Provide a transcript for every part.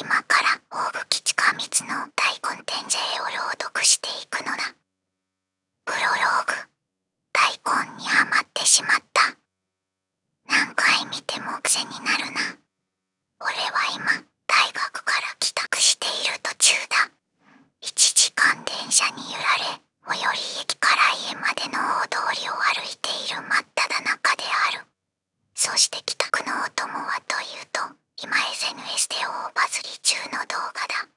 今から大吹近光の大根天税を朗読していくのだ。プロローグ。大根にはまってしまった。何回見ても癖になるな。俺は今、大学から帰宅している途中だ。1時間電車に揺られ、最寄り駅から家までの大通りを歩いている真っ只中である。そして帰宅のお供はというと、今 SNS で大バズり中の動画だ。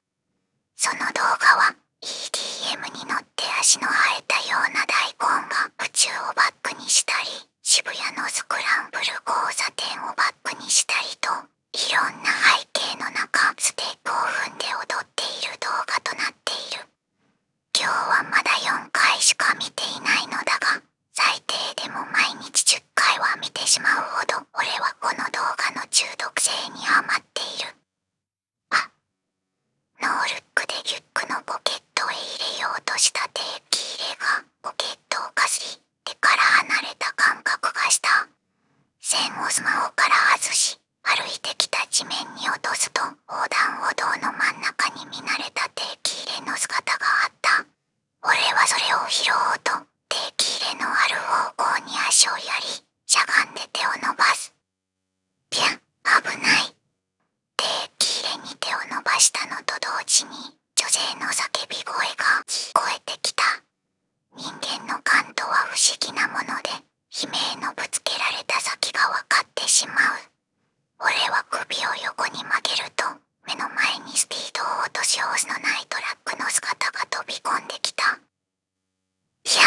その動画は EDM に乗って足の生えたような大根が宇宙をバックにしたり、渋谷のスクランブル交差点をバックにしたりと、いろんな背景の中ステップを踏んで踊っている動画となっている。今日はまだ4回しか見ていないのだが、最低でも毎日10回は見てしまうほど俺はこの動画の中毒性にハマっている。あ、ノールックでリュックのポケットへ入れようとした定期入れがポケットをかすり、手から離れた感覚がした。線をスマホから外し、歩いてきた地面に落とすと横断歩道の真ん中に見慣れた定期入れの姿があった。俺はそれを拾おうと定期入れのある方向に足をやり、しゃがんで手を伸ばす。ぴゃ、危ない。定期入れに手を伸ばしたのと同時に女性の叫び声が聞こえてきた。人間の感とは不思議なもので、悲鳴のぶつけられた先が分かってしまう。俺は首を横に曲げると、目の前にスピードを落としホースのないトラックの姿が飛び込んできた。いや、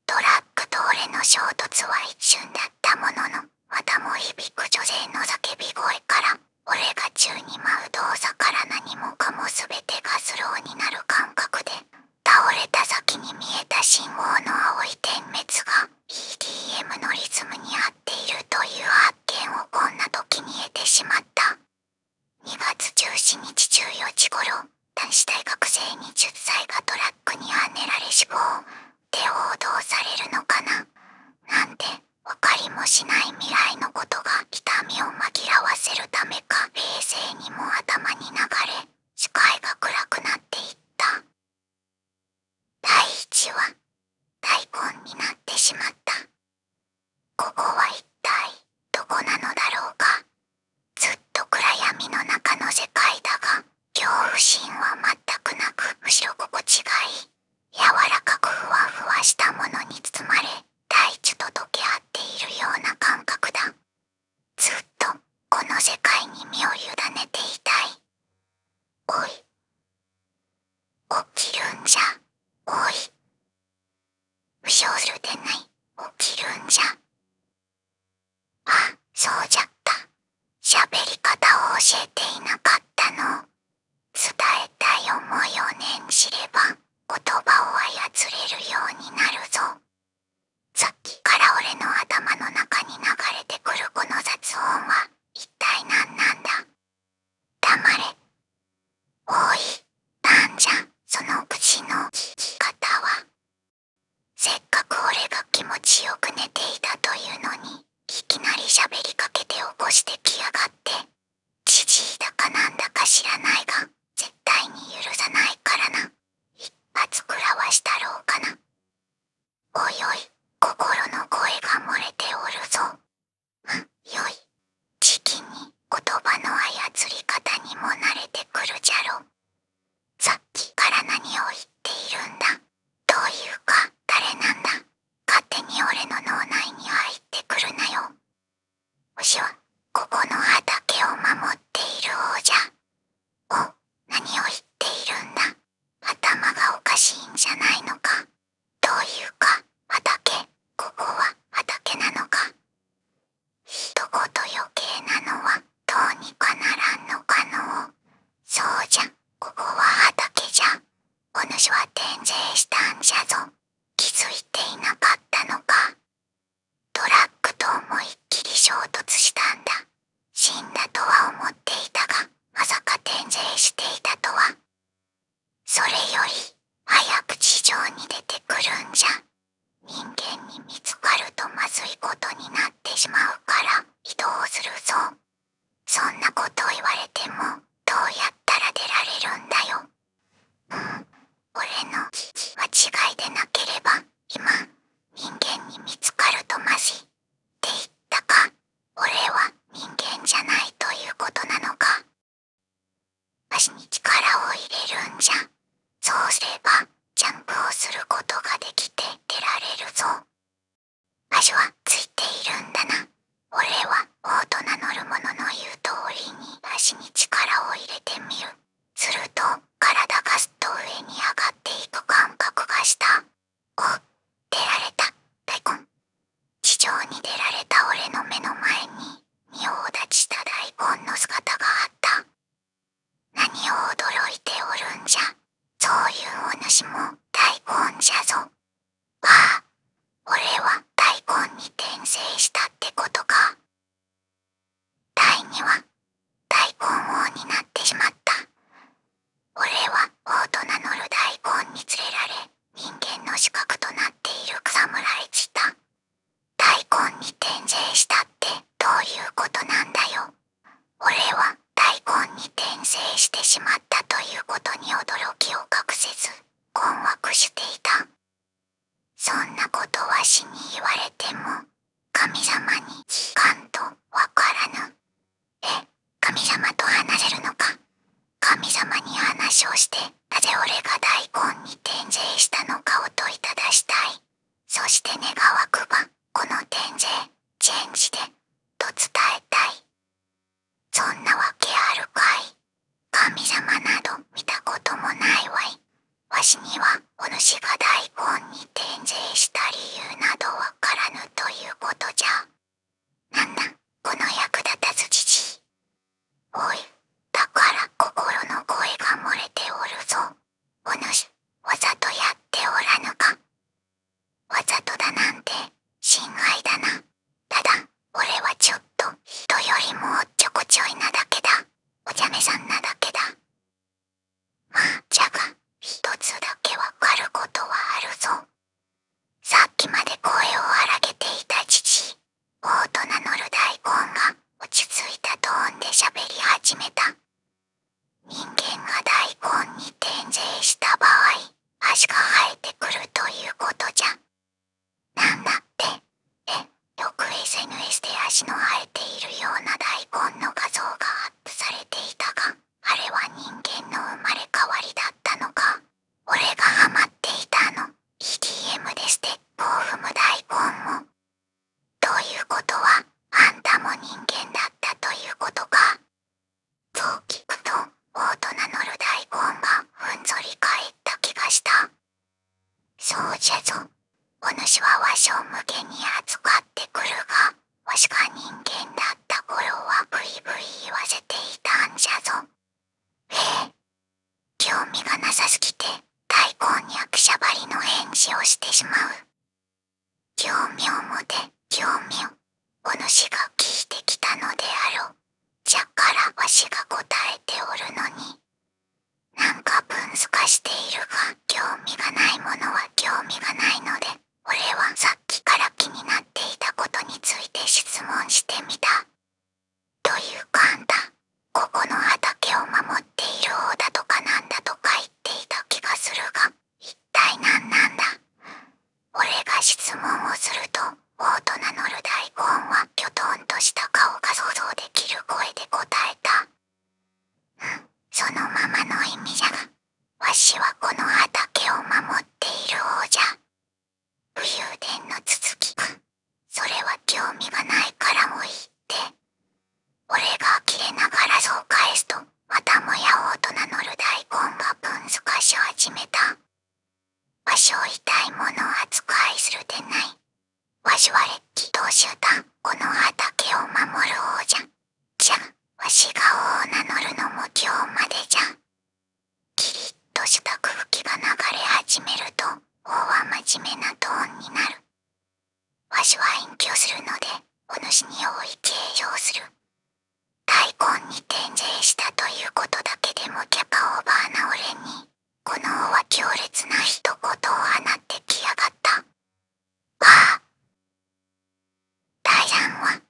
トラックと俺の衝突は一瞬だったものの、またも響く女性の叫び声から、俺が宙に舞う動作から何もかも全てがスローになる感覚で、倒れた先に見えた信号の青い点滅が EDM のリズムに合っているという発見をこんな時に得てしまった。2月17日14時頃、男子大学生20歳がトラックにはねられ死亡で報道されるのかな。なんて分かりもしない未来のことが痛みを紛らわせるためか冷静にも頭に流れ、視界が暗くなっていった。第1話、大根になってし上に出られた俺の目の前に仁王立ちした大根の姿があった。何を驚いておるんじゃ。そういうお主も大根じゃぞ。わあ、俺は大根に転生したってことか。第二は大根王になってしまった。俺は王と名乗る大根に連れられ、人間の主角となっている草むらへ散った。大根に転生したってどういうことなんだよ。俺は大根に転生してしまったということに驚きを隠せず、困惑していた。そんなことわしに言われても、神様に聞かんとわからぬ。神様と話せるのか。神様に話をして、なぜ俺が大根に転生したのかを問いただしたい。そして願わくば、この転生、チェンジで、と伝えたい。そんなわけあるかい。神様など見たこともないわい。わしにはお主が大根に転生した理由などわからぬということじゃ。なんだ、この役立たずじじい。おい、だから心の声が漏れておるぞ。お主、わざとやっておらぬか。わざとだなんて、心外だな。ただ、俺はちょっと、人よりもおっちょこちょいなだけだ。お茶目さんなだけだ。まあ、じゃが、一つだけわかることはあるぞ。さっきまで声を荒げていたじじい、王と名乗る大根が落ち着いたトーンで喋り始めた。人間が大根に転生した場合、足が生えてくるということじゃ。なんだって。よく SNS で足の生えているような大根の画像がアップされていたが、あれは人間の生まれ変わりだったのか。俺がハマっていたEDM でステップを踏む大根も。ということは、あんたも人間だったということか。そう聞くと、王と名乗る大根がふんぞり返った気がした。そうじゃぞ。お主はわしを無限に扱ってくるが、わしが人間だった頃はブイブイ言わせていたんじゃぞ。興味がなさすぎて、大根役者ばりの返事をしてしまう。興味を持て、興味を。お主が聞いてきたのであろう。じゃからわしが答えておるのに。なんか分透かしているが、興味がないものは興味がないので、俺はさっきから気になっていたことについて質問してみた。というかあんた、ここの畑を守っている王だとかなんだとか言っていた気がするが、一体何なんだ。俺が質問をすると、王と名乗る大根はきょとんとした顔が想像できる声で答えた。そのままの意味じゃが、わしはこの畑を守っている王じゃ。武勇伝の続き。それは興味がないからもいいって。俺が呆れながらそう返すと、またもや王と名乗る大根が分透かし始めた。わしを痛いもの扱いするでない。わしはれっきとしゅだ、この畑を守る王じゃ。じゃ、わしが王を名乗るのも今日までじゃ。キリッとした空気が流れ始めると、王は真面目なトーンになる。わしは隠居するので、お主に王位継承する。大根に転生したということだけでもキャパオーバーな俺に、この王は強烈な一言を放ってきやがった。わあ。大乱は、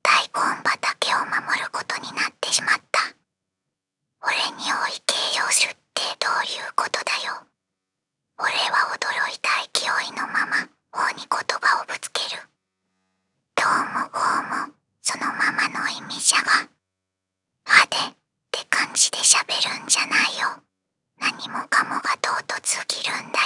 大根畑を守ることになってしまった。俺に王位継承するってどういうことだよ。俺は驚いた勢いのまま王に言葉をぶつける。どうもこうもそのままの意味じゃが、はてって感じで喋るんじゃないよ。何もかもが唐突すぎるんだ。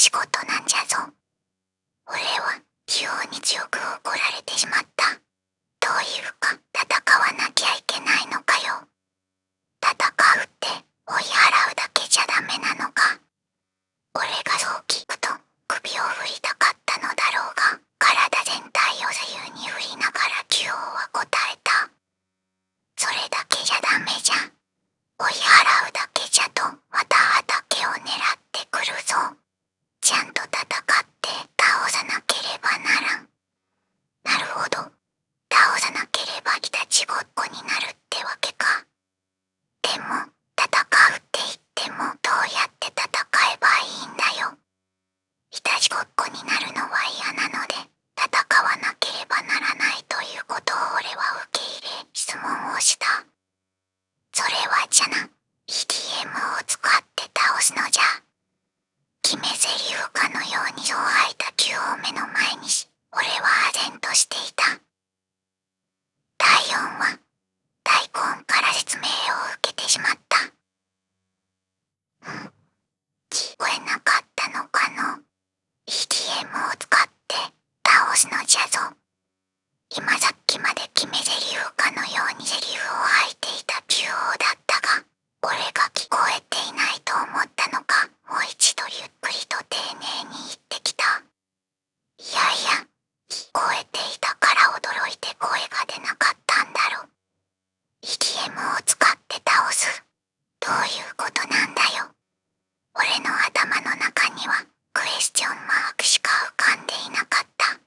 仕事なんじゃぞ。俺は急に強く怒られてしまった。どういうか戦わなきゃいけないのかよ。戦うって追い払うだけじゃダメなのか。俺がそう聞くと首を振りたかったのだろうが、体全体を左右に振りながらキュオは答えた。それだけじゃダメじゃ。追い払うだけじゃとまた畑を狙ってくるぞ。ちゃんと戦って倒さなければならん。なるほど。倒さなければいたちごっこになるってわけか。でも戦うって言ってもどうやって戦えばいいんだよ。いたちごっこになるのは嫌なので、戦わなければならないということを俺は受け入れ質問をした。それはじゃな、EDM を使って倒すのじゃ。決め台詞かのようにそう吐いた球を目の前にし、俺は唖然としていた。第4話、大根から説明を受けてしまった。聞こえなかったのかの。EDM を使って倒すのじゃぞ。今さっきまで決め台詞かのように台詞を吐いていた球王だったが、俺が聞こえていないと思ったのか、もう一度ゆっくりと丁寧に言ってきた。いやいや、聞こえていたから驚いて声が出なかったんだろ。EDM を使って倒す。どういうことなんだよ。俺の頭の中にはクエスチョンマークしか浮かんでいなかった。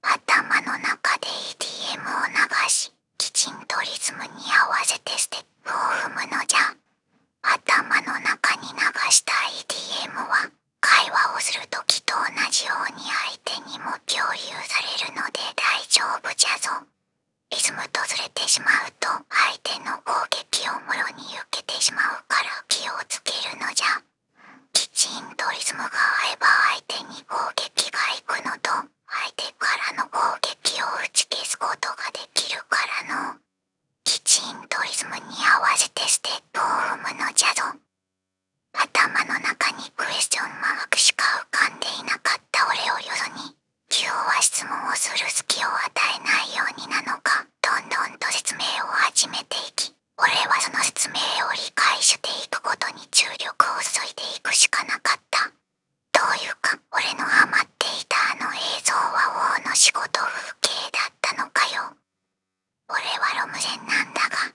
頭の中で EDM を流し、きちんとリズムに合わせてステップを踏むのじゃ。頭の中に流した EDM は会話をするときと同じように相手にも共有されるので大丈夫じゃぞ。リズムとずれてしまうと相手の攻撃をもろに受けてしまうから気をつけるのじゃ。きちんとリズムが合えば相手に攻撃がいくのと、相手からの攻撃を打ち消すことができるからの。きちんとリズムに合わせてステップを踏むのじゃぞ。頭の中にクエスチョンマークしか浮かんでいなかった俺をよそに、今日は質問をする隙を与えないようになのか、どんどんと説明を始めていき、俺はその説明を理解していくことに注力を注いでいくしかなかった。どういうか、俺のハマっていたあの映像は王の仕事風景だったのかよ。俺はロム線なんだが、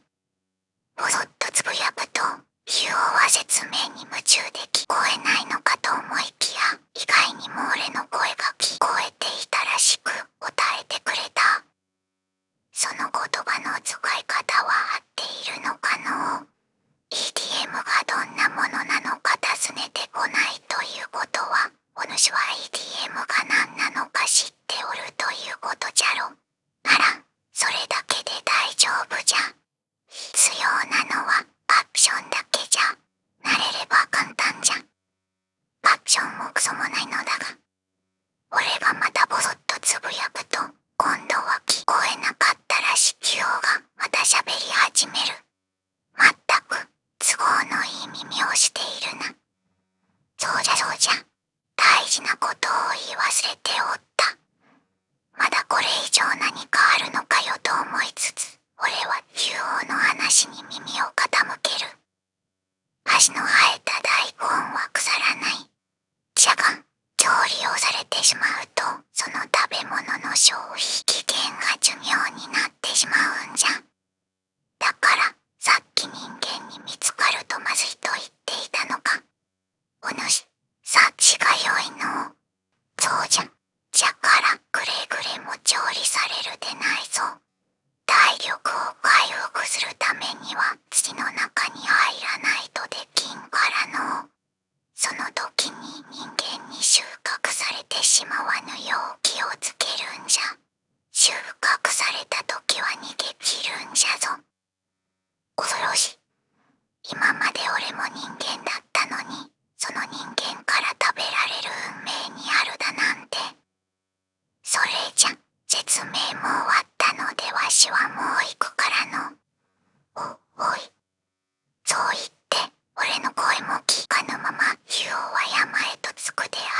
ぼそっとつぶやくと、ヒュオは説明に夢中で聞こえないのかと思いきや、意外にも俺の声が聞こえていたらしく答えてくれた。その言葉の使い方は合っているのかのう。EDM がどんなものなのか尋ねてこないということは、お主は EDM が何なのか知っておるということじゃろ。なら、それだけで大丈夫じゃ。必要なのはアクションだけじゃ。慣れれば簡単じゃ。アクションもクソもないのだが。俺がまたぼそっとつぶやくと、今度は聞こえなかったらしきようがまた喋り始める。まったく都合のいい耳をしているな。そうじゃそうじゃ。大事なことを言い忘れておった。まだこれ以上何かあるのかよと思いつつ、俺は竜王の話に耳を傾ける。足の生えた大根は腐らない。じゃが、調理をされてしまうと、その食べ物の消費期限が寿命になってしまうんじゃ。だから、さっき人間に見つかるとまずいと言っていたのか。お主、察知が良いの。そうじゃ。じゃからくれぐれも調理されるでないぞ。体力を回復するためには土の中に入らないとできんからの。その時に人間に収穫されてしまわぬよう気をつけるんじゃ。収穫された時は逃げ切るんじゃぞ。恐ろしい。今まで俺も人間だったのに、その人間から食べられる運命にあるだなんて。それじゃ、説明も終わったのでわしはもう行くからの。おい。そう言って、俺の声も聞かぬまま、竜王は山へと着くであ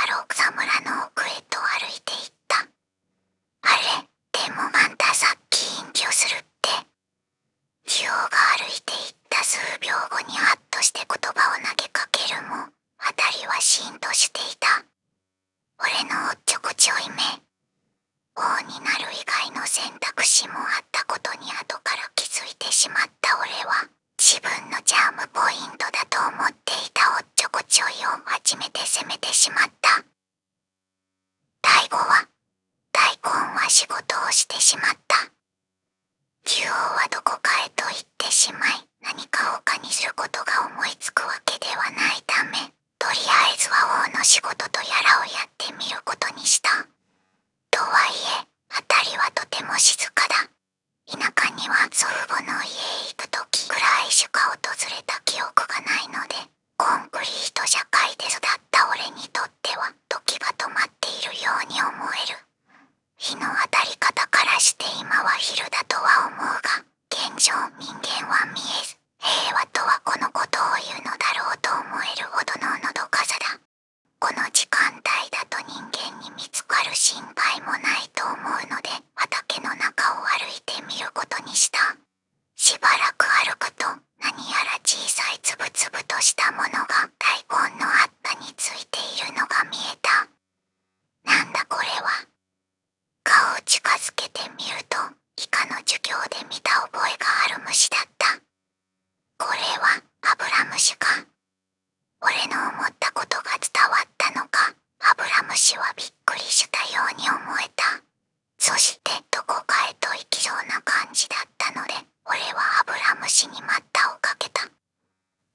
しまった俺は、自分のチャームポイントだと思っていたおっちょこちょいを初めて責めてしまった。大根は仕事をしてしまった。竜王はどこかへと行ってしまい、何か他にすることが思いつくわけではないため、とりあえずは王の仕事とやらをやってみることにした。とはいえ、辺りはとても静かだ。田舎には祖父母の家へ行くときくらいしか訪れた記憶がないので、コンクリート社会で育った俺にとっては時が止まっているように思える。日の当たり方からして今は昼だとは思うが、現状人間は見えず、平和とはこのことを言うのだろうと思えるほどののどかさだ。この時間帯だと人間に見つかる心配もないと思うので、畑の中を歩いてみることにした。しばらく歩くと、何やら小さいつぶつぶとしたものが大根の葉っぱについているのが見えた。なんだこれは。顔を近づけてみると、理科の授業で見た覚えがある虫だった。これはアブラムシか。俺の思ったことが伝わったのか、アブラムシはびっくりしたように思えた。そしてどこかへと行きそうな感じだったので、俺はアブラムシに待ったをかけた。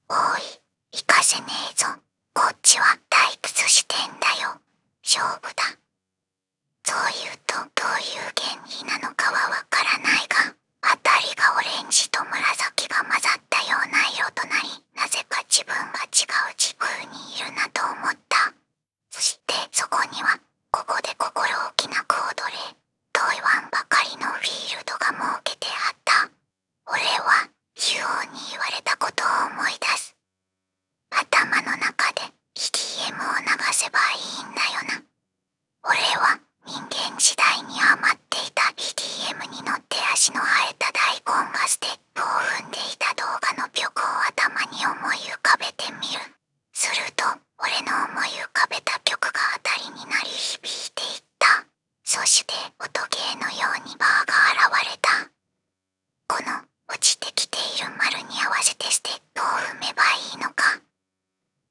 おい、行かせねえぞ。こっちは退屈してんだよ。勝負だ。そう言うとどういう原理なのかはわからないが、辺りがオレンジと紫が混ざったような色となり、なぜか自分が違う時空にいるなと思った。そしてそこには、ここで心置きなく踊れ、と言わんばかりのフィールドが設けてあった。俺は、竜王に言われたことを思い出す。頭の中で EDM を流せばいいんだよな。俺は、人間時代にハマっていた EDM に乗って足の生えた大根がステップを踏んでいた動画の曲を頭に思い浮かべてみる。すると、俺の思い浮かべた曲が当たりになり響いていった。そして音ゲーのようにバーが現れた。この落ちてきている丸に合わせてステップを踏めばいいのか。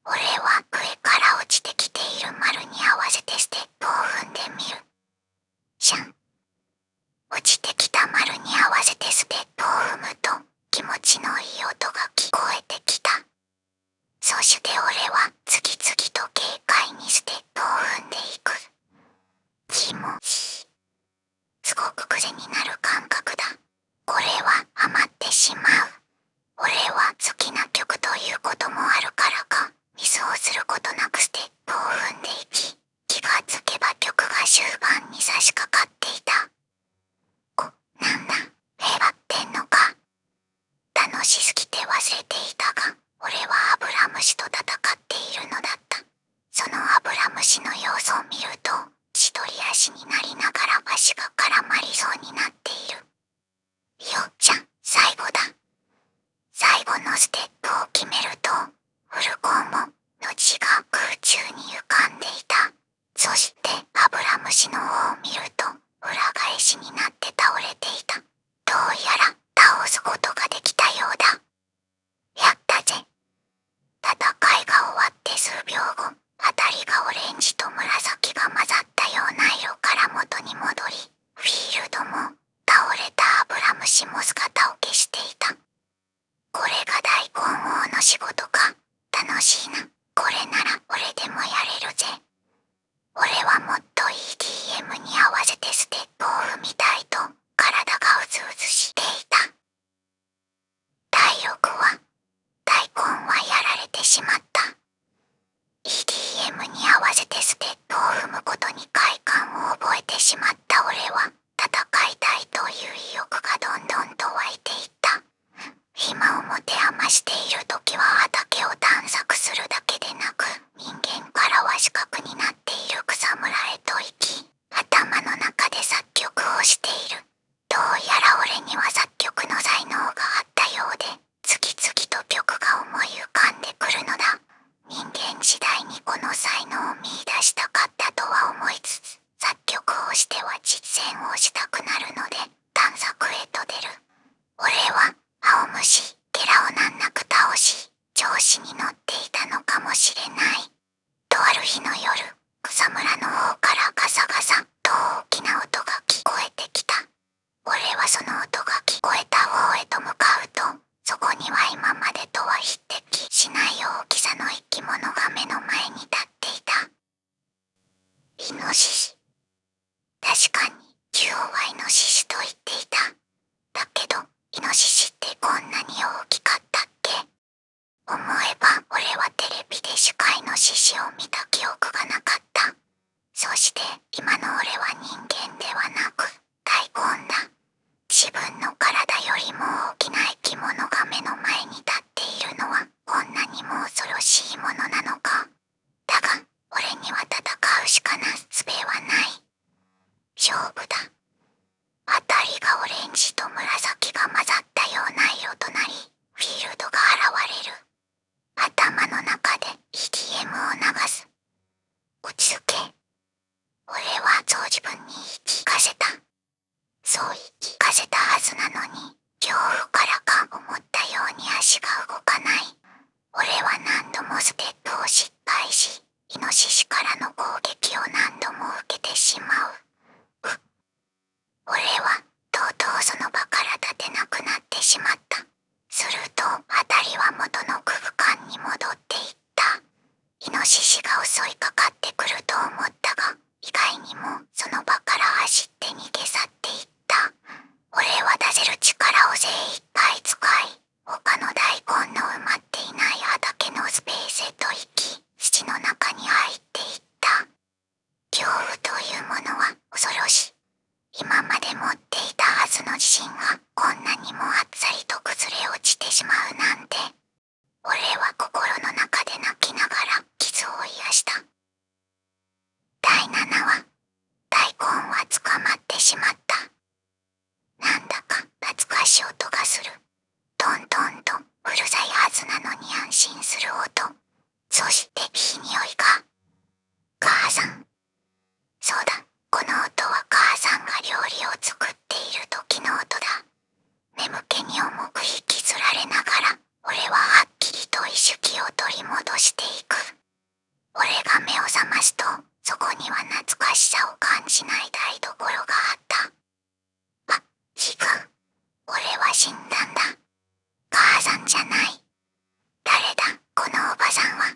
俺は上から落ちてきている丸に合わせてステップを踏んでみる。シャン。落ちてきた丸に合わせてステップを踏むと気持ちのいい音が聞こえてきた。そして俺は次々と軽快にステップを踏んでいく。気持ちいい。すごく癖になる感覚だ。これはハマってしまう。俺は好きな曲ということもあるからか、ミスをすることなくステップを踏んでいき、気がつけば曲が終盤に差し掛かっていた。なんだ、粘ってんのか。楽しすぎて忘れていたが、俺はアブラムシと戦っているのだった。そのアブラムシの様子を見ると、千鳥足になりながら足が絡まりそうになっている。よっちゃん、最後だ。最後のステップを決めると、フルコンボの字が空中に浮かんでいた。そしてアブラムシの方を見ると、裏返しになって倒れていた。どうやら倒すことができたようだ。やったぜ。戦いが終わって数秒後、辺りがオレンジと紫が混ざったような色から元に戻り、フィールドも倒れたアブラムシも姿を消していた。これが大根王の仕事か。楽しいな。これなら俺でもやれるぜ。俺はもっと EDM に合わせてステップを踏みたいと体がうずうずしていた。第6話、大根はやられてしまった。EDM に合わせてステップを踏むことに快感を覚えてしまった俺は、戦いたいという意欲がどんどんと湧いていった。暇を持て余している時は畑を探索するだけでなく、人間からは死角になっている草むらへと行き、頭の中で作曲をしている。どうやら俺には作曲の才能があったようで、次々と曲が思い浮かんでくるのだ。獅子を見た記憶がなかった。そして今の俺は人間ではなく大根だ。自分の体よりも大きな生き物が目の前に立っているのはこんなにも恐ろしいものなのか。だが俺には戦うしかなす術はない。勝負だ。辺りがオレンジと紫が混ざったような色となり、フィールドが現れる。頭の中で EDM を流す。落ち着け。俺はそう自分に言い聞かせた。そう言い聞かせたはずなのに、恐怖からか思ったように足が動かない。俺は何度もステップを失敗し、イノシシからの攻撃を何度も受けてしまう。俺はとうとうその場から立てなくなってしまった。すると辺りは元の空間に戻っていった。イノシシが襲いかかってくると思ったが、意外にもその場から走って逃げ去っていった。俺は出せる力を精一杯使い、他の大根の埋まっていない畑のスペースへと行き、土の中に入っていった。恐怖というものは恐ろしい。今まで持っていたはずの自信がこんなにもあっさりと崩れ落ちてしまうなんて。俺は心の中で泣きながら傷を癒した。第7話、大根は捕まってしまった。なんだか懐かしい音がする。トントンとうるさいはずなのに安心する音。そしていい匂いが。母さん。そうだ、この音は母さんが料理を作っている時の音だ。眠気に重く引きずられながら、俺ははっきりと意識を取り戻していく。俺が目を覚ますと、そこには懐かしさを感じない台所があった。あ、違う。俺は死んだんだ。母さんじゃない。誰だ、このおばさんは。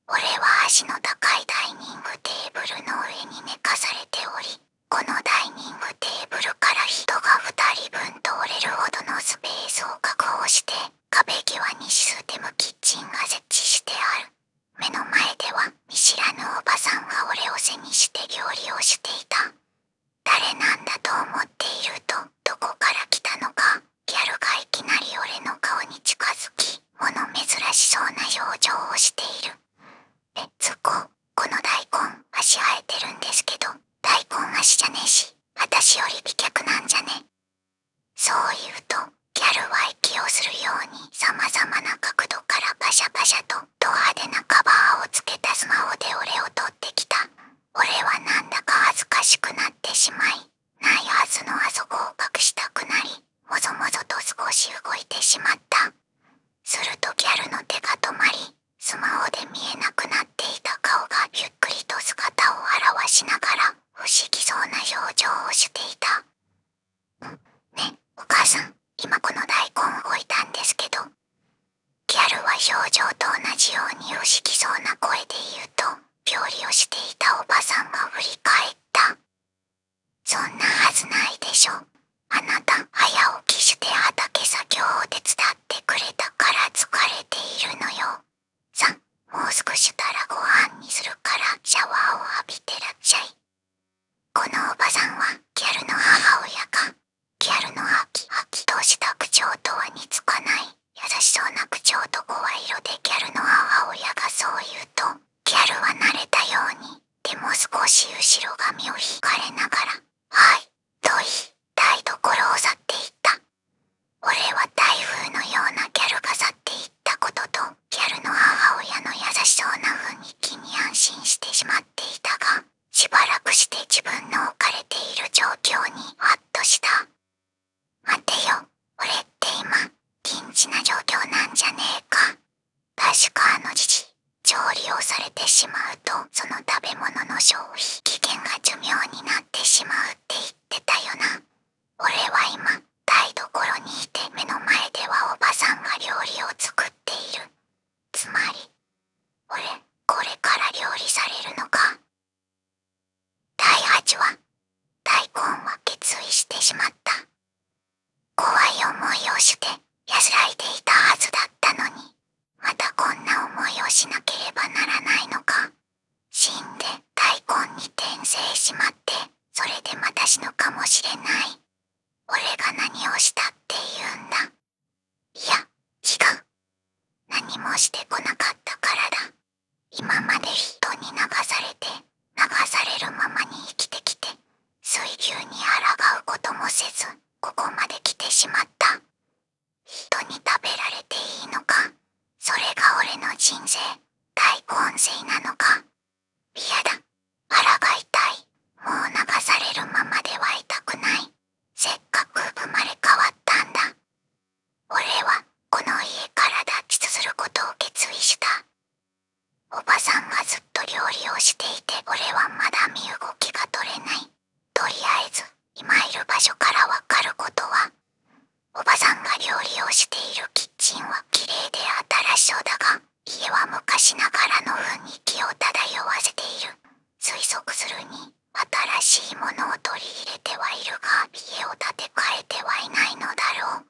俺は足の高いダイニングテーブルの上に寝かされており、このダイニングテーブルから人が2人分通れるほどのスペースを確保して、壁際にシステムキッチンが設置してある。目の前では見知らぬおばさんが俺を背にして料理をしていた。誰なんだと思っていると、どこから来たのか、ギャルがいきなり俺の顔に近づき、物珍しそうな表情をしている。この大根、足生えてるんですけど、大根足じゃねえし、私より美脚なんじゃね。そう言うと、ギャルは息をするように様々な角度からパシャパシャとド派手なカバーをつけたスマホで俺を撮ってきた。俺はなんだか恥ずかしくなってしまい、ないはずのあそこを隠したくなり、もぞもぞと少し動いてしまった。するとギャルの手が止まり、スマホで見えなくなっていた顔がゆっくりと姿を現しながら不思議そうな表情をしていた。ね、お母さん、今この大根を置いたんですけど。ギャルは表情と同じように不思議そうな声で言うと、料理をしていたおばさんが振り返った。そんなはずないでしょ。あなた早起きして畑作業を手伝ってくれたから疲れているのよ。さ、もう少ししたらご飯にするからシャワーを浴びてらっしゃい。このおばさんはギャルの母親か。ギャルのハキハキとした口調とは似つかない優しそうな口調と声色でギャルの母親がそう言うと、ギャルは慣れたように、でも少し後ろ髪を引かれながら、はい、と言い、台所を去っていった。俺は台風のようなギャルが去っていったことと、ギャルの母親の優しそうな雰囲気に安心してしまっていたが、しばらくして自分の置かれている状況にハッとした。待てよ、俺って今、ピンチな状況なんじゃねえか。確かあのじじ、調理をされてしまうと、その食べ物の消費期限が寿命になってしまうって言ってたよな。俺は今、台所にいて目の前ではおばさんが料理を作っている。つまり、俺、これから料理されるのか。第8話、大根は決意してしまった。怖い思いをして安らいでいたはずだったのに、またこんな思いをしなければならない。何もしてこなかったからだ。今まで人に流されて、流されるままに生きてきて、水牛に抗うこともせず、ここまで来てしまった。人に食べられていいのか。それが俺の人生、大根性なのか。嫌だ。腹が痛い。もう流されるままではいたくない。せっかく生まれ変わったんだ。俺はこの家から脱出することを決意した。おばさんがずっと料理をしていて、俺はまだ身動きが取れない。とりあえず今いる場所からわかることは、おばさんが料理をしているキッチンは綺麗で新しそうだが、家は昔ながらの雰囲気を漂わせている。推測するに新しいものを取り入れてはいるが、家を建て替えてはいないのだろう。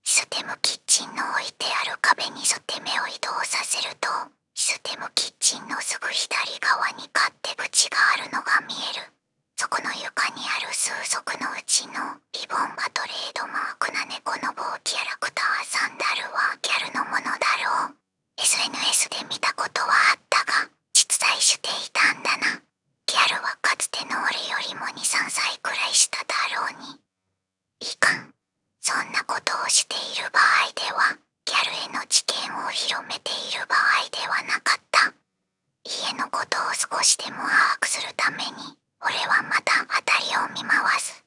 システムキッチンの置いてある壁に沿って目を移動させると、システムキッチンのすぐ左側に勝手口があるのが見える。そこの床にある数足のうちのリボンがトレードマークな猫の棒キャラクターサンダルはギャルのものだろう。SNS で見たことはあったが、実在していたんだな。ギャルはかつての俺よりも2、3歳くらい下だろうに。いかん。そんなことをしている場合では、ギャルへの知見を広めている場合ではなかった。家のことを少しでも把握するために、俺はまた辺りを見回す。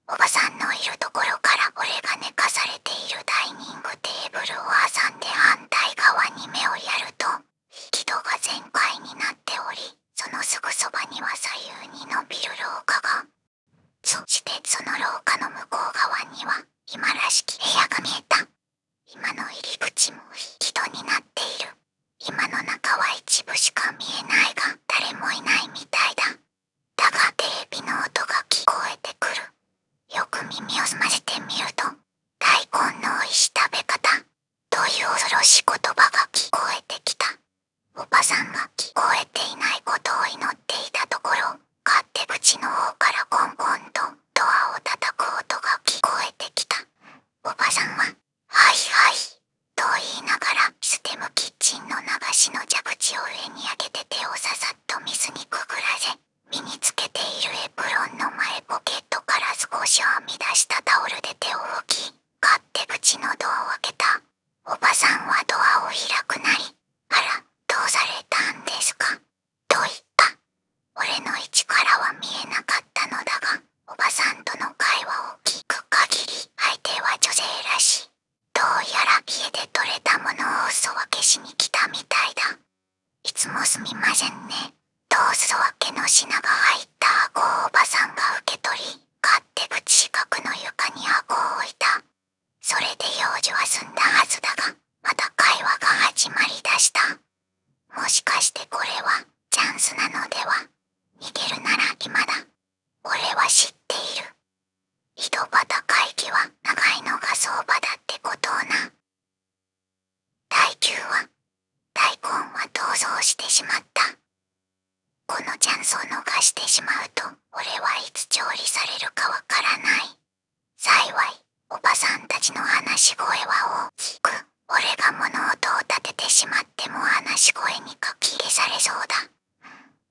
おばさんのいるところから俺が寝かされているダイニングテーブルを挟んで反対側に目をやると、引き戸が全開になっており、そのすぐそばには左右に伸びる廊下が。そしてその廊下の向こう側には今らしき部屋が見えた。今の入り口も引き戸になっている。今の中は一部しか見えないが、誰もいないみたいだ。だがテレビの音が聞こえてくる。よく耳を澄ませてみると、大根の美味しい食べ方という恐ろしい言葉が聞こえてきた。おばさんが聞こえていないことを祈っていたところ、勝手口の方からコンコンとドアを叩く音が聞こえてきた。おばさんは、はいはい、と言いながらシステムキッチンの流しの蛇口を上に上げて手をささっと水にくぐらせ、身につけているエプロンの前ポケットから少しはみ出したタオルで手を拭き、勝手口のドアを開けた。おばさんはドアを開くなり、あら、どうされたんですかと言った。俺の位置からは見えなかったのだが、おばさんとの会話を聞く限り、相手は女性らしい。どうやら家で取れたものをお裾分けしに来たみたいだ。いつもすみませんね。とお裾分けの品が入った箱をおばさんが受け取り、勝手口近くの床に箱を置いた。それで用事は済んだはずだが、また会話が始まりだした。もしかしてこれはチャンスなのでは。逃げるなら今だ。俺は知っている。井戸端会議は長いのが相場だってことをな。大根は逃走してしまった。このチャンスを逃してしまうと、俺はいつ調理されるかわからない。幸い、おばさんたちの話し声は大きく、俺が物音を立ててしまっても話し声にかき消されそうだ。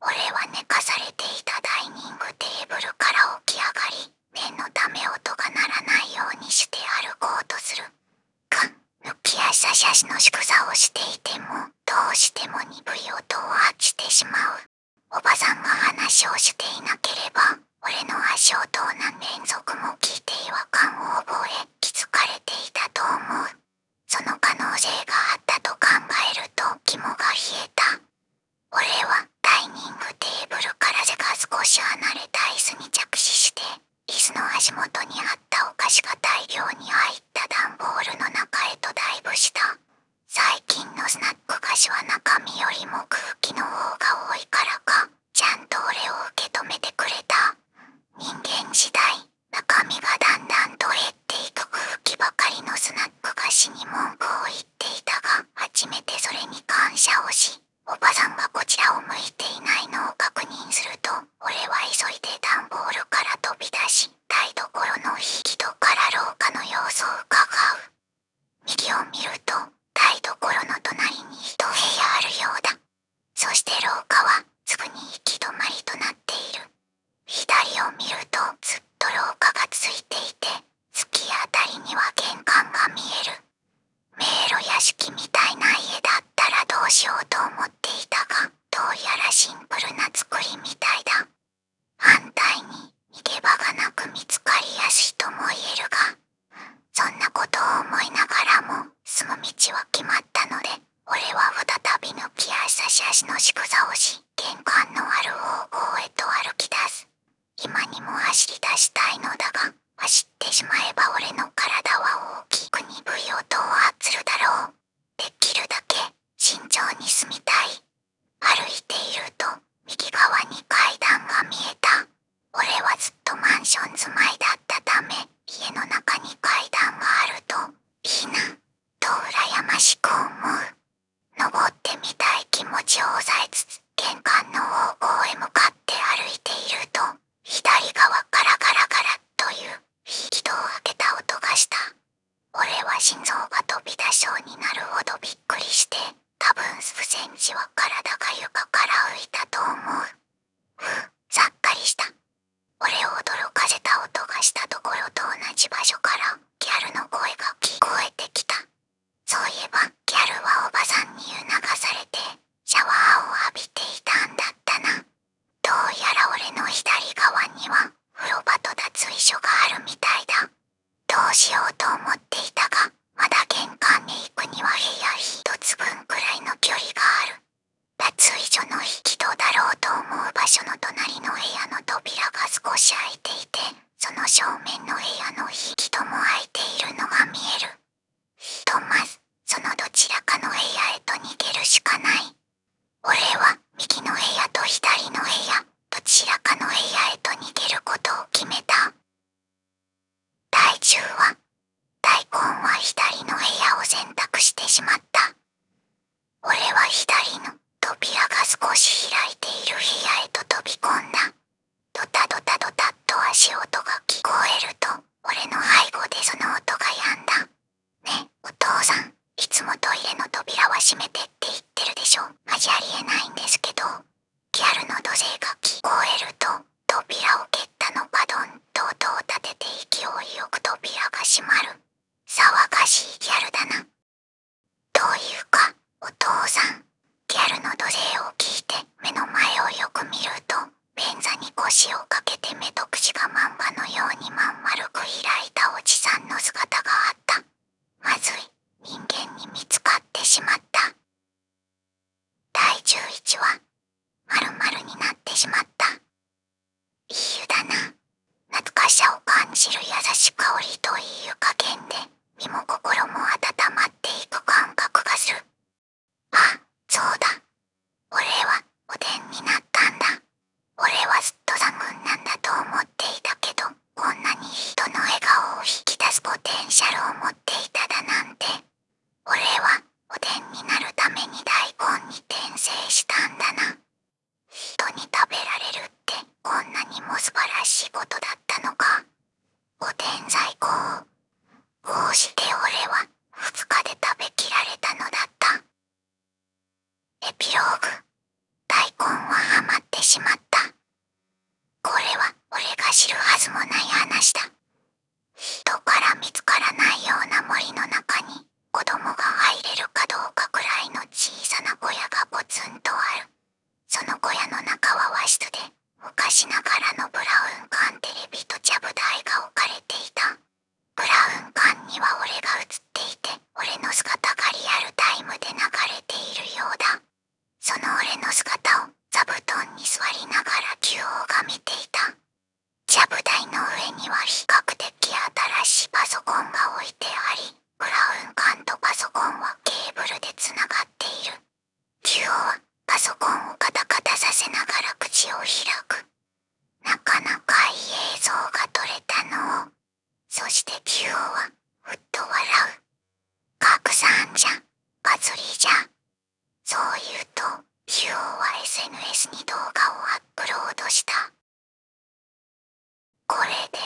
俺は寝かされていたダイニングテーブルから起き上がり、念のため音が鳴らないようにして歩こうとする。が、抜き足差し足の仕草をしていても、どうしても鈍い音を発してしまう。おばさんが話をしていなければ、俺の足音を何連続も聞いて違和感を覚え、気づかれていたと思う。その可能性があったと考えると肝が冷えた。俺はダイニングテーブルから背が少し離れた椅子に着手して、椅子の足元にあったお菓子が大量に入った段ボールの中へとダイブした。最近のスナック菓子は中身よりも空気の方が多いからか、ちゃんと俺を受け止めてくれた。人間時代、中身がだんだんと減っていく心臓が飛び出そうになるほどびっくりして、多分数センチは体が床から浮いたと思う。さっかりした。俺を驚かせた音がしたところと同じ場所からギャルの声が聞こえてきた。そういえばギャルはおばさんに促されてシャワーを浴びていたんだったな。どうやら俺の左側には風呂場と脱衣所があるみたいだ。どうしようと思っていたが、まだ玄関に行くには部屋一つ分くらいの距離がある。脱衣所の引き戸だろうと思う場所の隣の部屋の扉が少し開いていて、その正面の部屋の引き戸も開いているのが見える。ひとまずそのどちらかの部屋へと逃げるしかない。俺は右の部屋と左の部屋、どちらかの部屋へと逃げることを決めた。大根は左の部屋を選択してしまった。俺は左の扉が少し開いている部屋へと飛び込んだ。ドタドタドタっと足音が聞こえると、俺の背後でその音が止んだ。ね、お父さん、いつもトイレの扉は閉めてって言ってるでしょ。マジありえないんですけど。ギャルの怒声が聞こえると、扉を蹴ったのかドンと音を立てて勢いよく扉が閉まる。騒がしいギャルだな。というか、お父さん、ギャルの怒声を聞いて目の前をよく見ると、便座に腰をかけて目と口が漫画のようにまん丸く開いたおじさんの姿があった。まずい、人間に見つかってしまった。第11話、〇〇になってしまった。いい湯だな。懐かしさを感じる優しい香りといい湯加減で、身も心も温まっていく感覚がする。あ、そうだ。俺はおでんになったんだ。俺はずっとザグンなんだと思っていたけど、こんなに人の笑顔を引き出すポテンシャルを持っていただなんて。俺はおでんになるために大根に転生したんだな。人に食べられるってこんなにも素晴らしいことだったのか。おでん最高。こうして俺は2日で食べきられたのだった。エピローグ。大根はハマってしまった。これは俺が知るはずもない話だ。人から見つからないような森の中に子供が入れるかどうかくらいの小さな小屋がポツンとある。その小屋の中は和室で、昔ながらのブラウン管テレビとちゃぶ台が置かれていた。ブラウン管には俺が映っていて、俺の姿がリアルタイムで流れているようだ。その俺の姿を座布団に座りながら旧王が見ていた。ちゃぶ台の上には比較的新しいパソコンが置いてあり、ブラウン管とパソコンはケーブルでつながっている。旧王はパソコンをカタカタさせながら口を開く。なかなかいい映像が撮れたのを。そして旧王はふっと笑う。拡散じゃ、バズりじゃ。そう言うと、旧王は SNS に動画をアップロードした。これで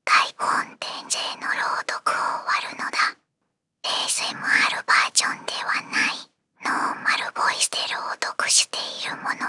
大根転生の朗読を終わるのだ。ASMR バージョンではない、ノーマルボイスで朗読しているもの